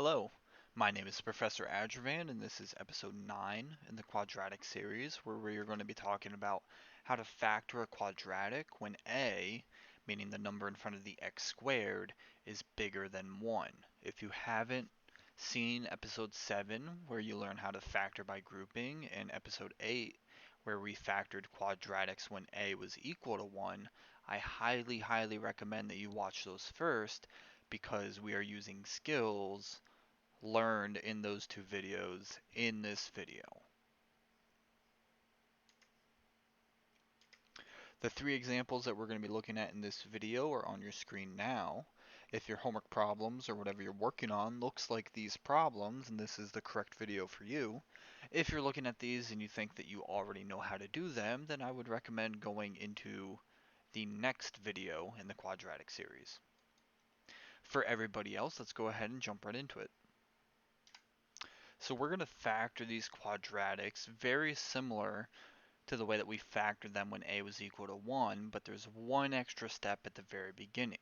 Hello, my name is Professor Adrivan, and this is episode 9 in the Quadratic Series, where we are going to be talking about how to factor a quadratic when a, meaning the number in front of the x squared, is bigger than 1. If you haven't seen episode 7, where you learn how to factor by grouping, and episode 8, where we factored quadratics when a was equal to 1, I highly recommend that you watch those first because we are using skills learned in those two videos in this video. The three examples that we're going to be looking at in this video are on your screen now. If your homework problems or whatever you're working on looks like these problems, and this is the correct video for you, if you're looking at these and you think that you already know how to do them, then I would recommend going into the next video in the quadratic series. For everybody else, let's go ahead and jump right into it. So we're going to factor these quadratics very similar to the way that we factored them when a was equal to 1, but there's one extra step at the very beginning.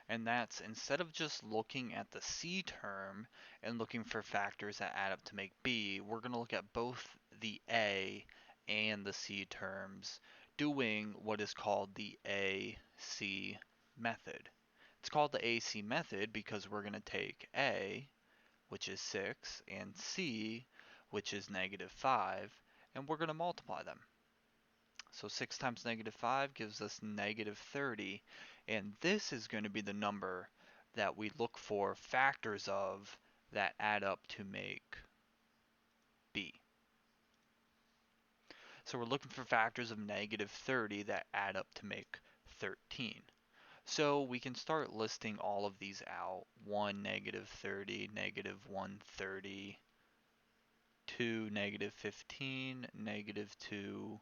And that's instead of just looking at the c term and looking for factors that add up to make b, we're going to look at both the a and the c terms doing what is called the AC method. It's called the AC method because we're going to take a, which is 6, and c, which is -5, and we're going to multiply them. So 6 times -5 gives us -30, and this is going to be the number that we look for factors of that add up to make b. So we're looking for factors of -30 that add up to make 13. So we can start listing all of these out. 1, -30, -130, 2, -15, -2,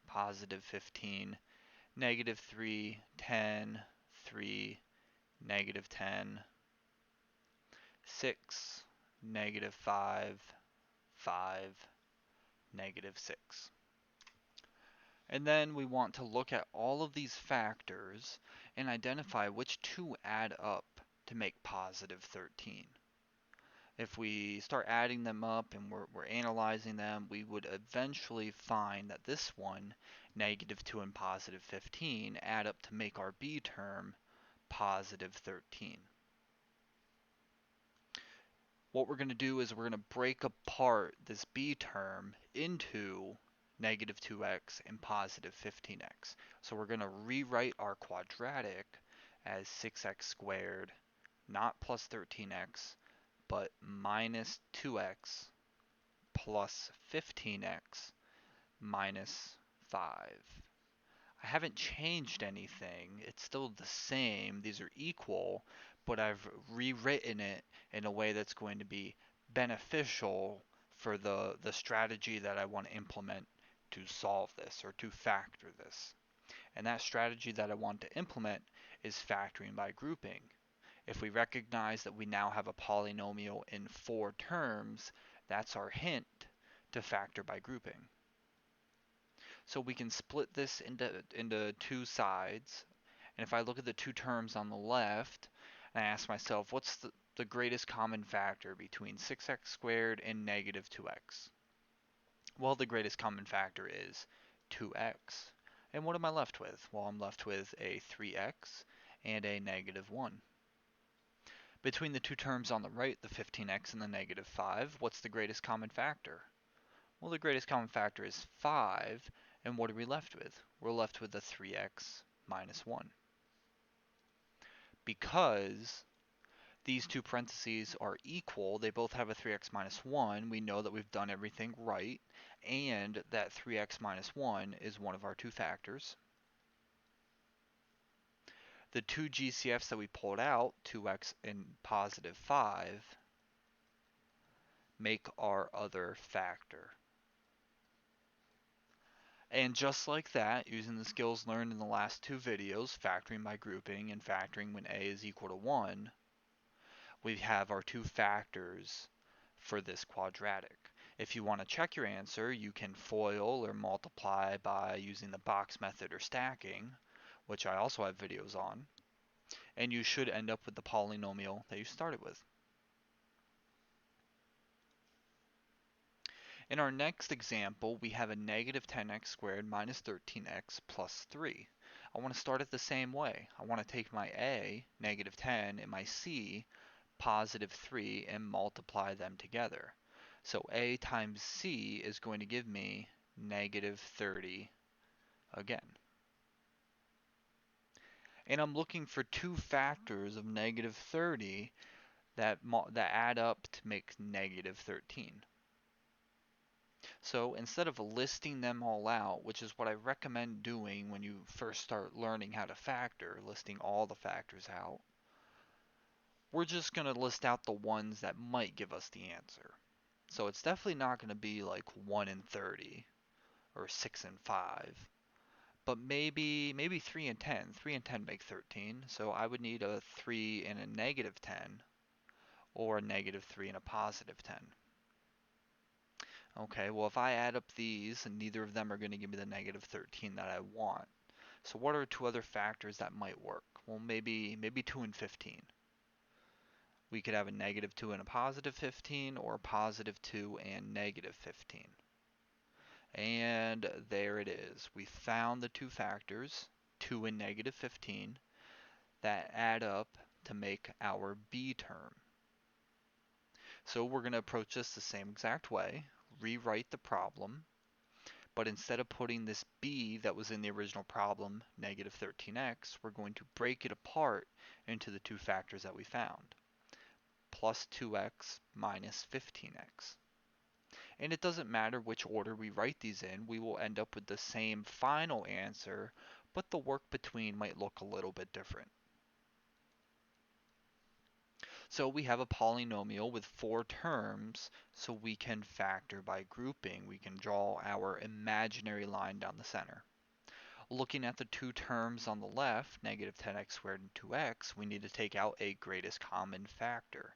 +15, -3, 10, 3, -10, 6, -5, 5, -6. And then we want to look at all of these factors and identify which two add up to make +13. If we start adding them up and we're analyzing them, we would eventually find that this one, -2 and +15, add up to make our b term +13. What we're going to do is we're going to break apart this b term into -2x and +15x. So we're going to rewrite our quadratic as 6x squared, not plus 13x, but minus 2x plus 15x minus 5. I haven't changed anything. It's still the same. These are equal, but I've rewritten it in a way that's going to be beneficial for the strategy that I want to implement to solve this or to factor this. And that strategy that I want to implement is factoring by grouping. If we recognize that we now have a polynomial in 4 terms, that's our hint to factor by grouping. So we can split this into two sides. And if I look at the two terms on the left, and I ask myself, what's the greatest common factor between 6x squared and -2x? Well, the greatest common factor is 2x. And what am I left with? Well, I'm left with a 3x and a -1. Between the two terms on the right, the 15x and the -5, what's the greatest common factor? Well, the greatest common factor is 5, and what are we left with? We're left with the 3x minus 1. Because these two parentheses are equal, they both have a 3x minus 1, we know that we've done everything right, and that 3x minus 1 is one of our two factors. The two GCFs that we pulled out, 2x and +5, make our other factor. And just like that, using the skills learned in the last two videos, factoring by grouping and factoring when a is equal to 1, we have our two factors for this quadratic. If you want to check your answer, you can FOIL or multiply by using the box method or stacking, which I also have videos on, and you should end up with the polynomial that you started with. In our next example, we have a negative 10x squared minus 13x plus 3. I want to start it the same way. I want to take my a, negative 10, and my c, positive 3, and multiply them together. So a times c is going to give me negative 30 again. And I'm looking for two factors of negative 30 that add up to make negative 13. So instead of listing them all out, which is what I recommend doing when you first start learning how to factor, listing all the factors out, we're just going to list out the ones that might give us the answer. So it's definitely not going to be like 1 and 30 or 6 and 5, but maybe 3 and 10. 3 and 10 make 13, so I would need a 3 and a negative 10, or a negative 3 and a positive 10. Okay, well if I add up these, and neither of them are going to give me the negative 13 that I want. So what are two other factors that might work? Well, maybe 2 and 15. We could have a negative 2 and a positive 15, or a positive 2 and negative 15. And there it is. We found the two factors, 2 and negative 15, that add up to make our b term. So we're going to approach this the same exact way, rewrite the problem, but instead of putting this b that was in the original problem, negative 13x, we're going to break it apart into the two factors that we found, plus 2x minus 15x. And it doesn't matter which order we write these in, we will end up with the same final answer, but the work between might look a little bit different. So we have a polynomial with 4 terms, so we can factor by grouping. We can draw our imaginary line down the center. Looking at the two terms on the left, negative 10x squared and 2x, we need to take out a greatest common factor.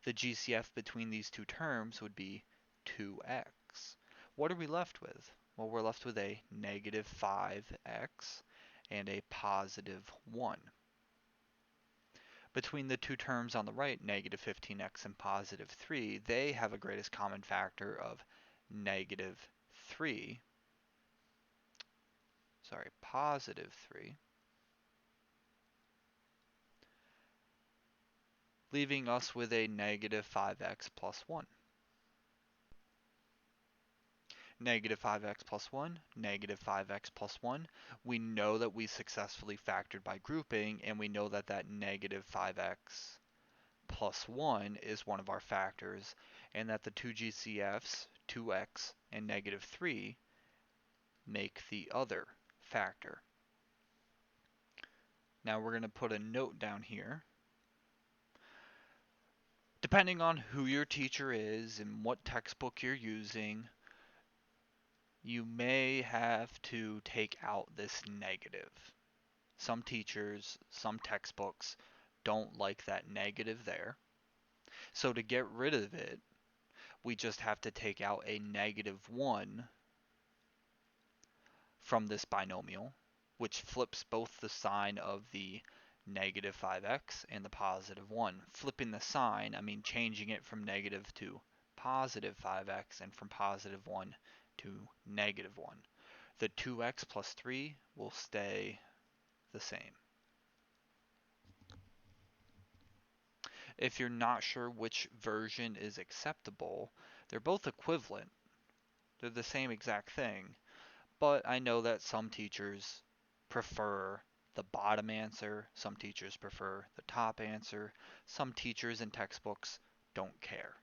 The GCF between these two terms would be 2x. What are we left with? Well, we're left with a negative 5x and a positive 1. Between the two terms on the right, negative 15x and positive 3, they have a greatest common factor of negative 3, positive 3, leaving us with a negative 5x plus 1. Negative 5x plus 1, negative 5x plus 1. We know that we successfully factored by grouping, and we know that that negative 5x plus 1 is one of our factors, and that the two GCFs, 2x and negative 3, make the other factor. Now we're going to put a note down here. Depending on who your teacher is and what textbook you're using, you may have to take out this negative. Some teachers, some textbooks don't like that negative there. So to get rid of it, we just have to take out a negative 1 from this binomial, which flips both the sign of the negative 5x and the positive 1. Flipping the sign, I mean changing it from negative to positive 5x and from positive 1 to negative 1. The 2x plus 3 will stay the same. If you're not sure which version is acceptable, they're both equivalent. They're the same exact thing, but I know that some teachers prefer the bottom answer, some teachers prefer the top answer, some teachers in textbooks don't care.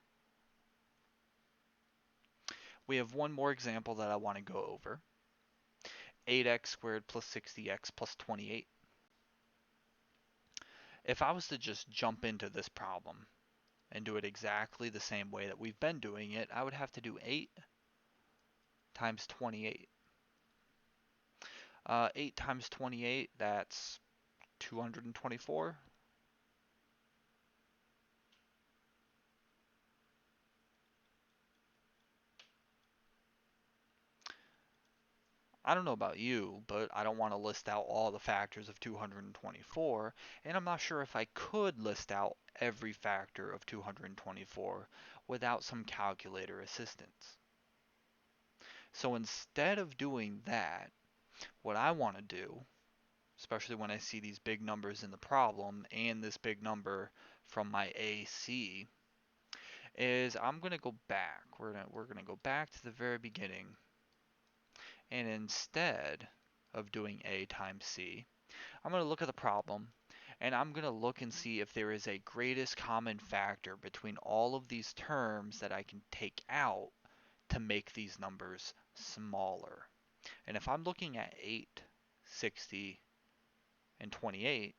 We have one more example that I want to go over. 8x squared plus 60x plus 28. If I was to just jump into this problem and do it exactly the same way that we've been doing it, I would have to do 8 times 28. 8 times 28, that's 224. I don't know about you, but I don't want to list out all the factors of 224, and I'm not sure if I could list out every factor of 224 without some calculator assistance. So instead of doing that, what I want to do, especially when I see these big numbers in the problem and this big number from my AC, is I'm going to go back. We're going to go back to the very beginning, and instead of doing A times C, I'm going to look at the problem, and I'm going to look and see if there is a greatest common factor between all of these terms that I can take out to make these numbers smaller. And if I'm looking at 8, 60, and 28,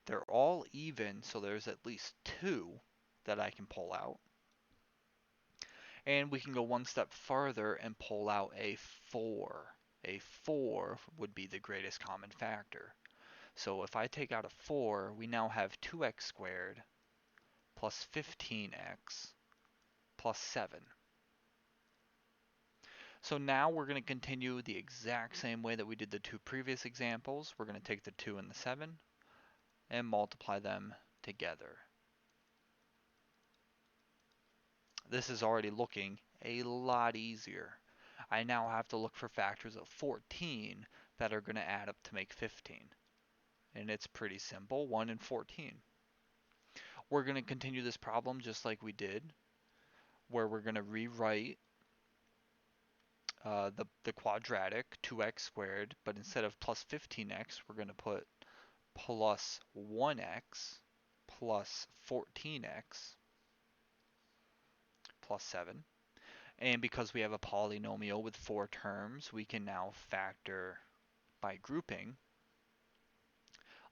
they're all even, so there's at least 2 that I can pull out. And we can go one step further and pull out a 4. A 4 would be the greatest common factor. So if I take out a 4, we now have 2x squared plus 15x plus 7. So now we're going to continue the exact same way that we did the 2 previous examples. We're going to take the 2 and the 7 and multiply them together. This is already looking a lot easier. I now have to look for factors of 14 that are going to add up to make 15. And it's pretty simple, 1 and 14. We're going to continue this problem just like we did, where we're going to rewrite the quadratic 2x squared, but instead of plus 15x, we're going to put plus 1x plus 14x plus 7. And because we have a polynomial with 4 terms, we can now factor by grouping.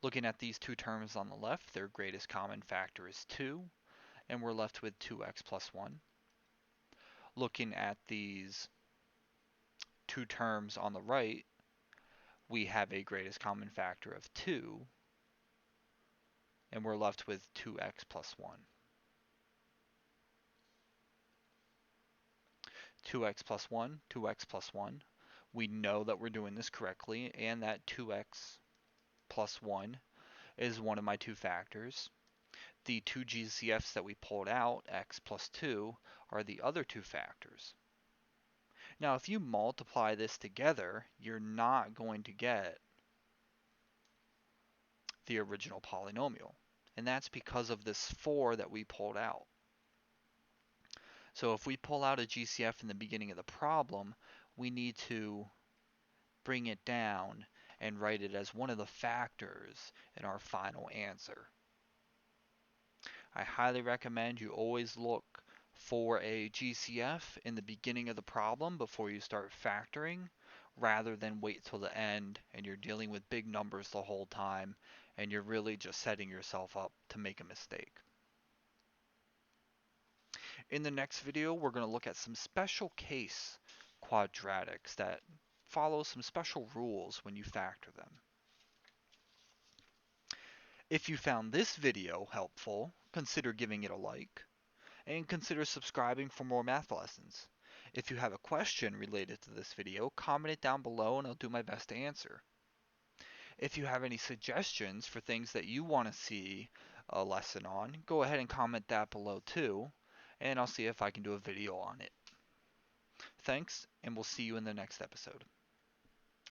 Looking at these 2 terms on the left, their greatest common factor is 2, and we're left with 2x plus 1. Looking at these 2 terms on the right, we have a greatest common factor of 2, and we're left with 2x plus 1. 2x plus 1, 2x plus 1. We know that we're doing this correctly, and that 2x plus 1 is one of my 2 factors. The 2 GCFs that we pulled out, x plus 2, are the other 2 factors. Now, if you multiply this together, you're not going to get the original polynomial. And that's because of this 4 that we pulled out. So if we pull out a GCF in the beginning of the problem, we need to bring it down and write it as one of the factors in our final answer. I highly recommend you always look for a GCF in the beginning of the problem before you start factoring, rather than wait till the end and you're dealing with big numbers the whole time and you're really just setting yourself up to make a mistake. In the next video, we're going to look at some special case quadratics that follow some special rules when you factor them. If you found this video helpful, consider giving it a like, and consider subscribing for more math lessons. If you have a question related to this video, comment it down below and I'll do my best to answer. If you have any suggestions for things that you want to see a lesson on, go ahead and comment that below too, and I'll see if I can do a video on it. Thanks, and we'll see you in the next episode.